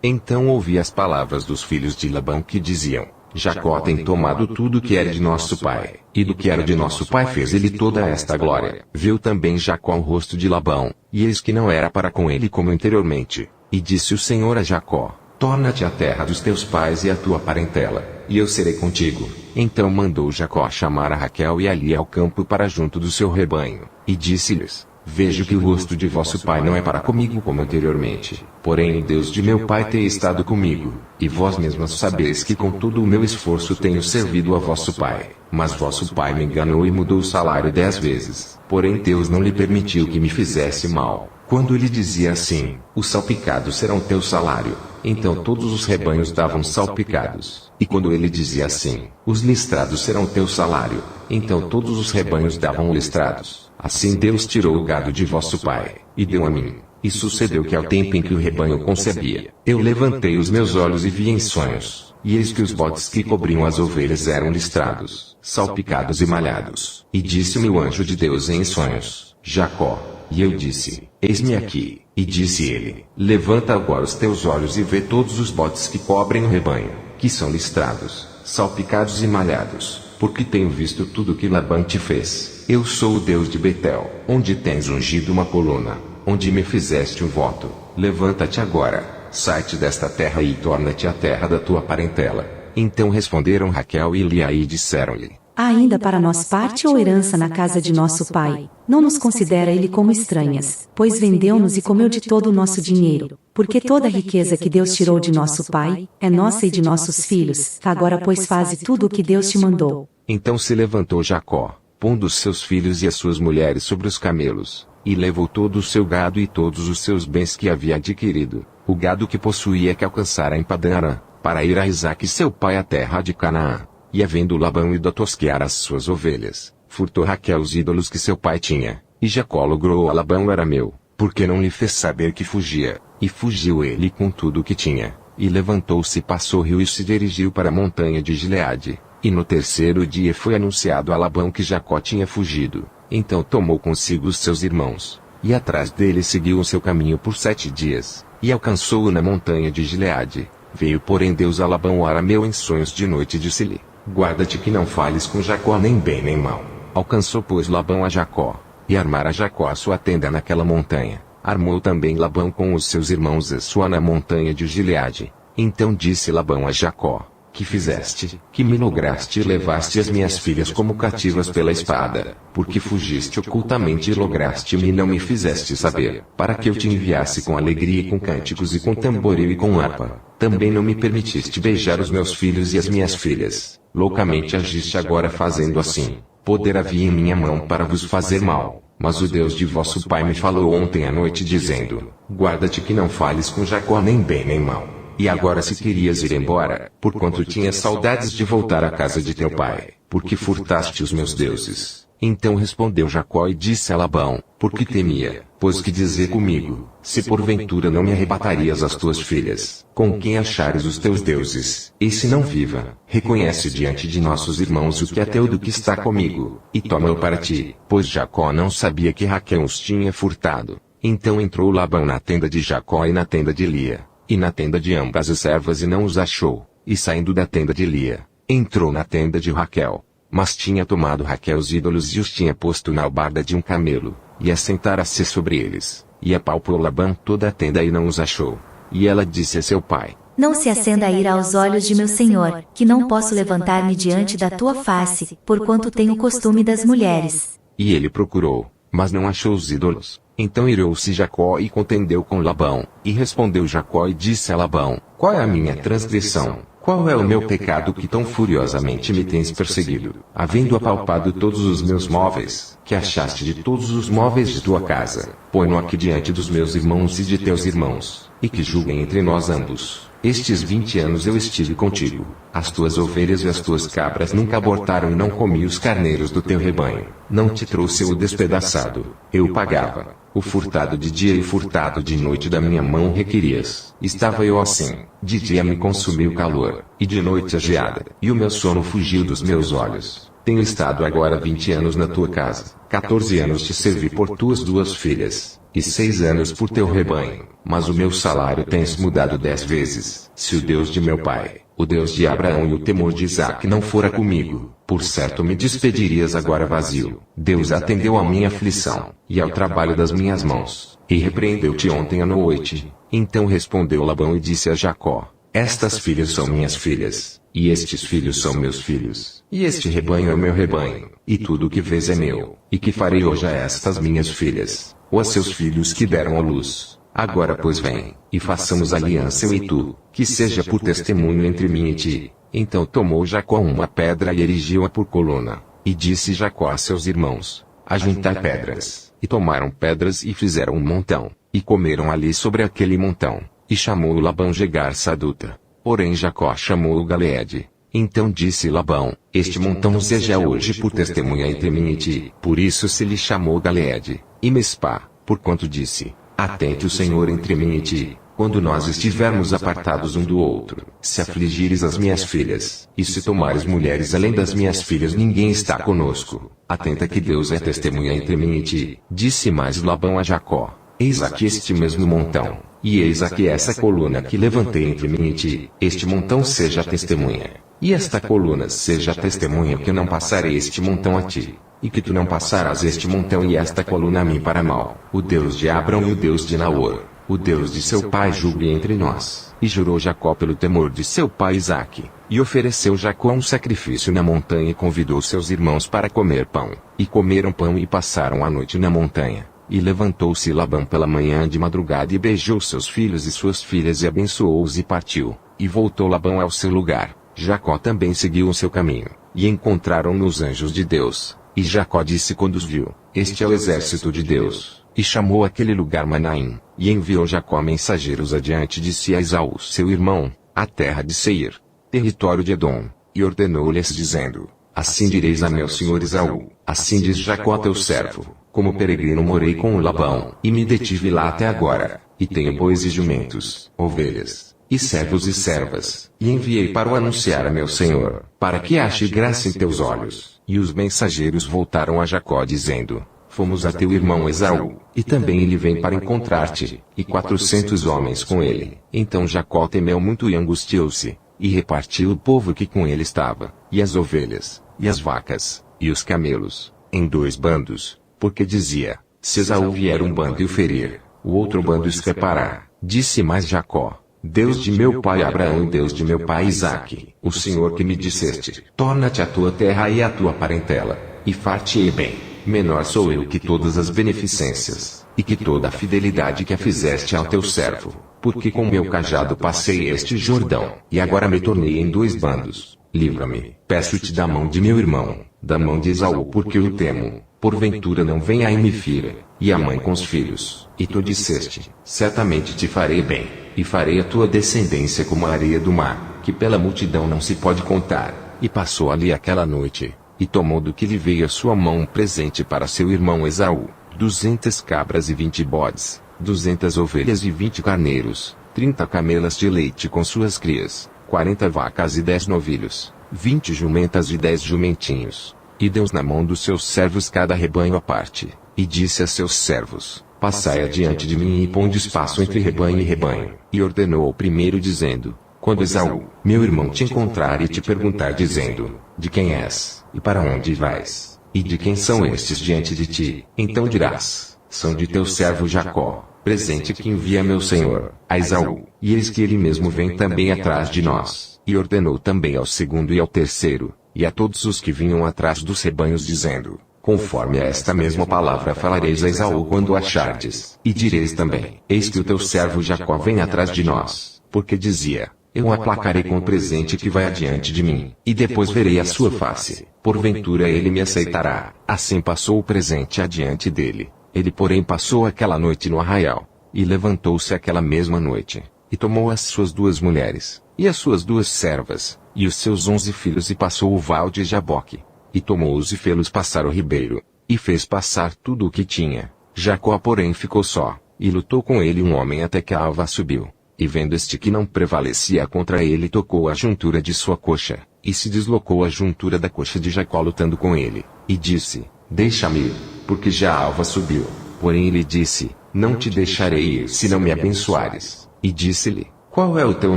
Então ouvi as palavras dos filhos de Labão que diziam: Jacó tem tomado tudo que era de nosso pai, e do que era de nosso pai fez ele toda esta glória. Viu também Jacó o rosto de Labão, e eis que não era para com ele como anteriormente. E disse o Senhor a Jacó: Torna-te à terra dos teus pais e à tua parentela, e eu serei contigo. Então mandou Jacó chamar a Raquel e a Lia ao campo para junto do seu rebanho, e disse-lhes: Vejo que o rosto de vosso pai não é para comigo como anteriormente, porém o Deus de meu pai tem estado comigo, e vós mesmos sabeis que com todo o meu esforço tenho servido a vosso pai. Mas vosso pai me enganou e mudou o salário 10 vezes, porém Deus não lhe permitiu que me fizesse mal. Quando ele dizia assim: Os salpicados serão teu salário, então todos os rebanhos davam salpicados. E quando ele dizia assim: Os listrados serão teu salário, então todos os rebanhos davam listrados. Assim Deus tirou o gado de vosso pai, e deu a mim. E sucedeu que ao tempo em que o rebanho concebia, eu levantei os meus olhos e vi em sonhos, e eis que os bodes que cobriam as ovelhas eram listrados, salpicados e malhados. E disse-me o anjo de Deus em sonhos: Jacó. E eu disse: Eis-me aqui. E disse ele: Levanta agora os teus olhos e vê todos os bodes que cobrem o rebanho, que são listrados, salpicados e malhados, porque tenho visto tudo que Labão te fez. Eu sou o Deus de Betel, onde tens ungido uma coluna, onde me fizeste um voto. Levanta-te agora, sai-te desta terra e torna-te à terra da tua parentela. Então responderam Raquel e Lia e disseram-lhe: Há ainda para nós parte ou herança na casa de nosso pai. Não nos considera ele como estranhas, pois vendeu-nos e comeu de todo o nosso dinheiro. Porque toda a riqueza que Deus tirou de nosso pai, é nossa e de nossos filhos. Agora pois faze tudo o que Deus te mandou. Então se levantou Jacó, pondo os seus filhos e as suas mulheres sobre os camelos, e levou todo o seu gado e todos os seus bens que havia adquirido, o gado que possuía que alcançara em Padã-Arã, para ir a Isaque seu pai à terra de Canaã. E havendo Labão ido a tosquear as suas ovelhas, furtou Raquel os ídolos que seu pai tinha, e Jacó logrou a Labão arameu, porque não lhe fez saber que fugia, e fugiu ele com tudo o que tinha, e levantou-se e passou o rio e se dirigiu para a montanha de Gileade, e no terceiro dia foi anunciado a Labão que Jacó tinha fugido. Então tomou consigo os seus irmãos, e atrás dele seguiu o seu caminho por 7 dias, e alcançou-o na montanha de Gileade. Veio porém Deus a Labão o arameu em sonhos de noite e disse-lhe: Guarda-te que não fales com Jacó nem bem nem mal. Alcançou pois Labão a Jacó, e armara Jacó a sua tenda naquela montanha. Armou também Labão com os seus irmãos a sua na montanha de Gileade. Então disse Labão a Jacó: Que fizeste, que me lograste e levaste as minhas filhas como cativas pela espada, porque fugiste ocultamente e lograste-me e não me fizeste saber, para que eu te enviasse com alegria e com cânticos e com tamboril e com harpa. Também não me permitiste beijar os meus filhos e as minhas filhas. Loucamente agiste agora fazendo assim. Poder havia em minha mão para vos fazer mal, mas o Deus de vosso pai me falou ontem à noite dizendo: Guarda-te que não fales com Jacó nem bem nem mal. E agora se querias ir embora, porquanto tinhas saudades de voltar à casa de teu pai, porque furtaste os meus deuses. Então respondeu Jacó e disse a Labão: Porque temia, pois que dizer comigo, se porventura não me arrebatarias as tuas filhas, com quem achares os teus deuses, e se não viva, reconhece diante de nossos irmãos o que é teu do que está comigo, e toma-o para ti, pois Jacó não sabia que Raquel os tinha furtado. Então entrou Labão na tenda de Jacó e na tenda de Lia, e na tenda de ambas as servas e não os achou, e saindo da tenda de Lia, entrou na tenda de Raquel. Mas tinha tomado Raquel os ídolos e os tinha posto na albarda de um camelo, e assentara-se sobre eles, e apalpou Labão toda a tenda e não os achou. E ela disse a seu pai: Não se acenda a ira aos olhos de meu senhor, que não posso levantar-me diante da tua face, porquanto tenho o costume das mulheres. E ele procurou, mas não achou os ídolos. Então irou-se Jacó e contendeu com Labão, e respondeu Jacó e disse a Labão: Qual é a minha transgressão? Qual é o meu pecado que tão furiosamente me tens perseguido, havendo apalpado todos os meus móveis, que achaste de todos os móveis de tua casa? Põe-no aqui diante dos meus irmãos e de teus irmãos, e que julguem entre nós ambos. Estes 20 anos eu estive contigo. As tuas ovelhas e as tuas cabras nunca abortaram e não comi os carneiros do teu rebanho. Não te trouxe o despedaçado. Eu pagava. O furtado de dia e o furtado de noite da minha mão requerias. Estava eu assim. De dia me consumiu o calor, e de noite a geada, e o meu sono fugiu dos meus olhos. Tenho estado agora 20 anos na tua casa, 14 anos te servi por tuas 2 filhas, e 6 anos por teu rebanho, mas o meu salário tens mudado 10 vezes. Se o Deus de meu pai, o Deus de Abraão e o temor de Isaque não fora comigo, por certo me despedirias agora vazio. Deus atendeu à minha aflição, e ao trabalho das minhas mãos, e repreendeu-te ontem à noite. Então respondeu Labão e disse a Jacó: estas filhas são minhas filhas, e estes filhos são meus filhos, e este rebanho é meu rebanho, e tudo o que vês é meu, e que farei hoje a estas minhas filhas, ou a seus filhos que deram à luz. Agora pois vem, e façamos aliança eu e tu, que seja por testemunho entre mim e ti. Então tomou Jacó uma pedra e erigiu-a por coluna, e disse Jacó a seus irmãos: ajuntai pedras, e tomaram pedras e fizeram um montão, e comeram ali sobre aquele montão. E chamou-o Labão Jegar-Saduta. Porém Jacó chamou-o Galeede. Então disse Labão: este montão seja hoje por testemunha entre mim e ti. Por isso se lhe chamou Galeede. E Mispá, porquanto disse: atente o Senhor entre mim e ti, quando nós estivermos apartados um do outro. Se afligires as minhas filhas, e se tomares mulheres além das minhas filhas, ninguém está conosco. Atenta que Deus é testemunha entre mim e ti. Disse mais Labão a Jacó: eis aqui este mesmo montão, e eis aqui essa coluna que levantei entre mim e ti. Este montão seja a testemunha, e esta coluna seja a testemunha que eu não passarei este montão a ti, e que tu não passarás este montão e esta coluna a mim para mal. O Deus de Abrão e o Deus de Naor, o Deus de seu pai, julgue entre nós. E jurou Jacó pelo temor de seu pai Isaque. E ofereceu Jacó um sacrifício na montanha e convidou seus irmãos para comer pão. E comeram pão e passaram a noite na montanha. E levantou-se Labão pela manhã de madrugada e beijou seus filhos e suas filhas e abençoou-os e partiu. E voltou Labão ao seu lugar. Jacó também seguiu o seu caminho. E encontraram-no os anjos de Deus. E Jacó disse quando os viu: este é o exército de Deus. E chamou aquele lugar Manaim. E enviou Jacó mensageiros adiante de si a Esaú seu irmão, à terra de Seir, território de Edom. E ordenou-lhes dizendo: assim direis a meu senhor Esaú: assim diz Jacó teu servo: como peregrino morei com o Labão, e me detive lá até agora, e tenho bois e jumentos, ovelhas, e servos e servas, e enviei para o anunciar a meu senhor, para que ache graça em teus olhos. E os mensageiros voltaram a Jacó dizendo: fomos a teu irmão Esaú, e também ele vem para encontrar-te, e 400 homens com ele. Então Jacó temeu muito e angustiou-se, e repartiu o povo que com ele estava, e as ovelhas, e as vacas, e os camelos, em 2 bandos, porque dizia: se Esaú vier um bando e o ferir, o outro bando escapará. Disse mais Jacó: Deus de meu pai Abraão e Deus de meu pai Isaque, o Senhor que me disseste: torna-te a tua terra e a tua parentela, e far-te-ei bem. Menor sou eu que todas as beneficências, e que toda a fidelidade que a fizeste ao teu servo, porque com meu cajado passei este Jordão, e agora me tornei em 2 bandos. Livra-me, peço-te da mão de meu irmão, da mão de Esaú, porque eu o temo. Porventura não venha e me fira, e a mãe com os filhos. E tu disseste: certamente te farei bem, e farei a tua descendência como a areia do mar, que pela multidão não se pode contar. E passou ali aquela noite, e tomou do que lhe veio a sua mão um presente para seu irmão Esaú: 200 cabras e 20 bodes, 200 ovelhas e 20 carneiros, 30 camelas de leite com suas crias, 40 vacas e 10 novilhos, 20 jumentas e 10 jumentinhos. E deu na mão dos seus servos cada rebanho à parte, e disse a seus servos: passai adiante de mim e ponde espaço entre rebanho e rebanho. E ordenou ao primeiro dizendo: quando Esaú, meu irmão, te encontrar e te perguntar dizendo: de quem és, e para onde vais, e de quem são estes diante de ti, então dirás: são de teu servo Jacó, presente que envia meu senhor, a Esaú. E eis que ele mesmo vem também atrás de nós. E ordenou também ao segundo e ao terceiro, e a todos os que vinham atrás dos rebanhos dizendo: conforme a esta mesma palavra falareis a Esaú quando o achardes, e direis também: eis que o teu servo Jacó vem atrás de nós, porque dizia: eu o aplacarei com o presente que vai adiante de mim, e depois verei a sua face, porventura ele me aceitará. Assim passou o presente adiante dele. Ele porém passou aquela noite no arraial, e levantou-se aquela mesma noite, e tomou as suas 2 mulheres, e as suas 2 servas, e os seus 11 filhos, e passou o val de Jaboque, e tomou-os e fê-los passar o ribeiro, e fez passar tudo o que tinha. Jacó porém ficou só, e lutou com ele um homem até que a alva subiu, e vendo este que não prevalecia contra ele, tocou a juntura de sua coxa, e se deslocou à juntura da coxa de Jacó lutando com ele, e disse, deixa-me ir, porque já a alva subiu. Porém ele disse, não te deixarei ir se não me abençoares. E disse-lhe, qual é o teu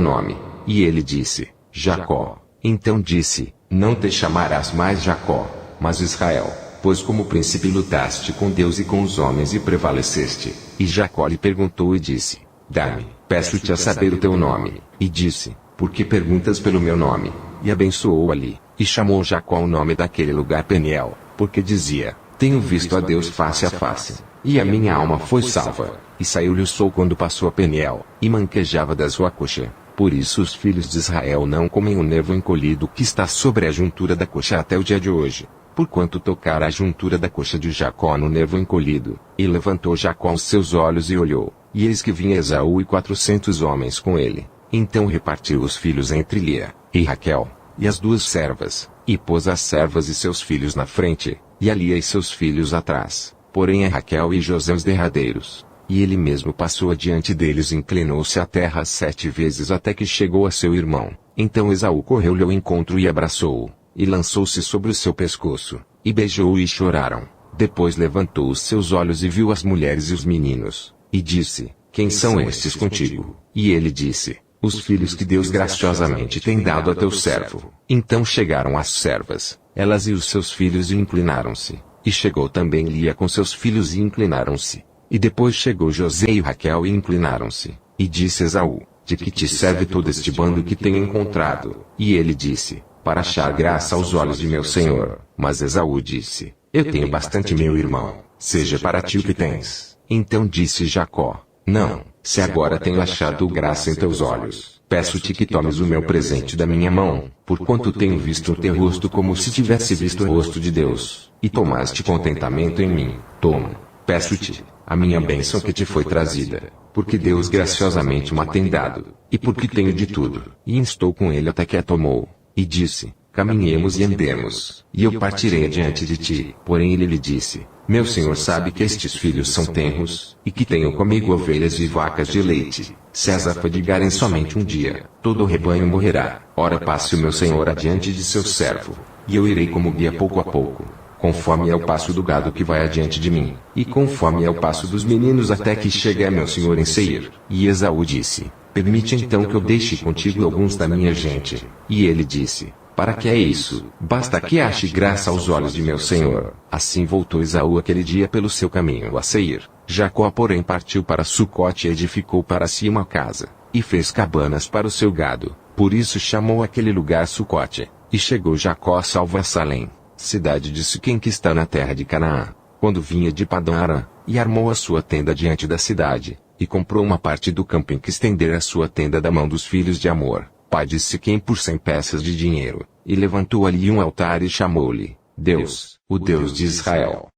nome? E ele disse, Jacó. Então disse, não te chamarás mais Jacó, mas Israel, pois como príncipe lutaste com Deus e com os homens e prevaleceste. E Jacó lhe perguntou e disse, dá-me, peço-te a saber o teu nome. E disse, por que perguntas pelo meu nome? E abençoou ali, e chamou Jacó o nome daquele lugar Peniel, porque dizia, tenho visto a Deus face a face, e a minha alma foi salva. E saiu-lhe o sol quando passou a Peniel, e manquejava da sua coxa. Por isso os filhos de Israel não comem o nervo encolhido que está sobre a juntura da coxa até o dia de hoje, porquanto tocara a juntura da coxa de Jacó no nervo encolhido. E levantou Jacó os seus olhos e olhou, e eis que vinha Esaú e 400 homens com ele. Então repartiu os filhos entre Lia e Raquel, e as duas servas, e pôs as servas e seus filhos na frente, e a Lia e seus filhos atrás, porém a Raquel e José os derradeiros. E ele mesmo passou adiante deles e inclinou-se à terra 7 vezes até que chegou a seu irmão. Então Esaú correu-lhe ao encontro e abraçou-o, e lançou-se sobre o seu pescoço, e beijou-o e choraram. Depois levantou os seus olhos e viu as mulheres e os meninos, e disse, quem são estes contigo? E ele disse, os filhos que Deus graciosamente tem dado a teu servo. Então chegaram as servas, elas e os seus filhos e inclinaram-se. E chegou também Lia com seus filhos e inclinaram-se. E depois chegou José e Raquel e inclinaram-se. E disse Esaú, de que te serve todo este bando que tenho encontrado? E ele disse, para achar graça aos olhos de meu senhor. Mas Esaú disse, eu tenho bastante meu irmão, seja para ti o que tens. Então disse Jacó, não, se agora tenho achado graça em teus olhos, peço-te que tomes o meu presente da minha mão, porquanto tenho visto o teu rosto como se tivesse visto o rosto de Deus, e tomaste contentamento em mim. Toma, peço-te, a minha bênção que te foi trazida, porque Deus graciosamente me tem dado, e porque tenho de tudo. E instou com ele até que a tomou, e disse, caminhemos e andemos, e eu partirei adiante de ti. Porém ele lhe disse, meu senhor sabe que estes filhos são tenros, e que tenho comigo ovelhas e vacas de leite. Se as afadigarem somente um dia, todo o rebanho morrerá. Ora passe o meu senhor adiante de seu servo, e eu irei como guia pouco a pouco, conforme é o passo do gado que vai adiante de mim, e conforme é o passo dos meninos até que chegue a meu senhor em Seir. E Esaú disse, permite então que eu deixe contigo alguns da minha gente. E ele disse, para que é isso? Basta que ache graça aos olhos de meu senhor. Assim voltou Esaú aquele dia pelo seu caminho a Seir. Jacó porém partiu para Sucote e edificou para si uma casa, e fez cabanas para o seu gado. Por isso chamou aquele lugar Sucote. E chegou Jacó salvo a Salém, cidade de Siquém que está na terra de Canaã, quando vinha de Padã Arã, e armou a sua tenda diante da cidade, e comprou uma parte do campo em que estender a sua tenda da mão dos filhos de Amor, pai de Siquém por 100 peças de dinheiro, e levantou ali um altar e chamou-lhe, Deus, o Deus de Israel.